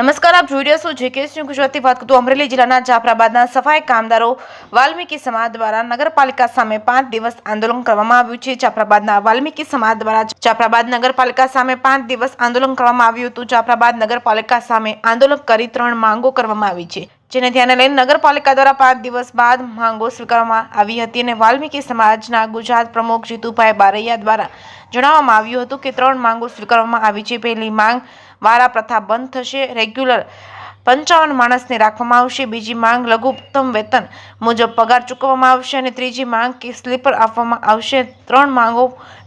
નમસ્કાર, આપ જોઈ રહ્યા છો જેકેએસ ન્યૂઝ ગુજરાતી. વાત કરતું અમરેલી જિલ્લાના જાફરાબાદના સફાઈ કામદારો વાલ્મીકી સમાજ દ્વારા નગરપાલિકા સામે 5 દિવસ આંદોલન કરવામાં આવ્યું છે. જાફરાબાદના વાલ્મીકી સમાજ દ્વારા જાફરાબાદ નગરપાલિકા સામે 5 દિવસ આંદોલન કરવામાં આવ્યું હતું. જાફરાબાદ નગરપાલિકા સામે આંદોલન કરી 3 માંગો કરવામાં આવી છે, જેને ધ્યાને લઈને નગરપાલિકા દ્વારા 5 દિવસ બાદ માંગો સ્વીકારવામાં આવી હતી અને વાલ્મીકી સમાજના ગુજરાત પ્રમુખ જીતુભાઈ બારૈયા દ્વારા જણાવવામાં આવ્યું હતું કે 3 માંગો સ્વીકારવામાં આવી છે. પહેલી માંગ વારા પ્રથા બંધ થશે, રેગ્યુલર 55 માણસને રાખવામાં આવશે. બીજી માંગ લઘુત્તમ વેતન મુજબ પગાર ચૂકવવામાં આવશે અને ત્રીજી માંગ કે સ્લીપર આપવામાં આવશે. 3 માંગો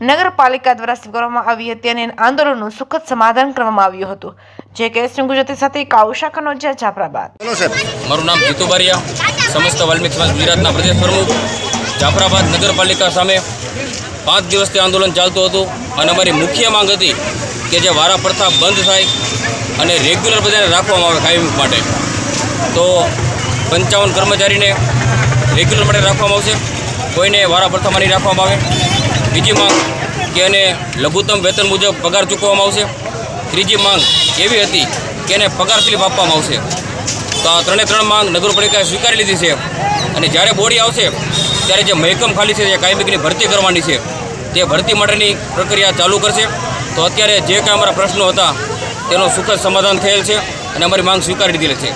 નગરપાલિકા દ્વારા સ્વીકારવામાં આવી હતી અને આંદોલનનું સુખદ સમાધાન કરવામાં આવ્યું હતું. જેકેએસ ન્યૂઝ ગુજરાતી સાથે કાઉશા કનોજિયા, જાફરાબાદ. મારું નામ જીતુ બારિયા, સમસ્ત વાલ્મીકી સમાજ ગુજરાતના પ્રદેશ પ્રમુખ. જાફરાબાદ નગરપાલિકા સામે 5 દિવસથી આંદોલન ચાલતું હતું અને અમારી મુખ્ય માંગ હતી કે જે વારા પ્રથા બંધ થાય અને રેગ્યુલર બધાને રાખવામાં આવે કાયમ માટે. તો 55 કર્મચારીને રેગ્યુલર માટે રાખવામાં આવશે, કોઈને વારા પ્રથામાં નહીં રાખવામાં આવે. બીજી માંગ કે એને લઘુત્તમ વેતન મુજબ પગાર ચૂકવવામાં આવશે. ત્રીજી માંગ એવી હતી કે એને પગાર સ્લીપ આપવામાં આવશે. તો આ 3 માંગ નગરપાલિકાએ સ્વીકારી લીધી છે અને જ્યારે બોડી આવશે ત્યારે જે મહેકમ ખાલી છે, જે કાયમિકની ભરતી કરવાની છે, તે ભરતી માટેની પ્રક્રિયા ચાલુ કરશે. તો અત્યારે જે કાંઈ અમારા પ્રશ્નો હતા તેનો સુખદ સમાધાન થયેલ છે અને અમારી માંગ સ્વીકારી દીધેલી છે.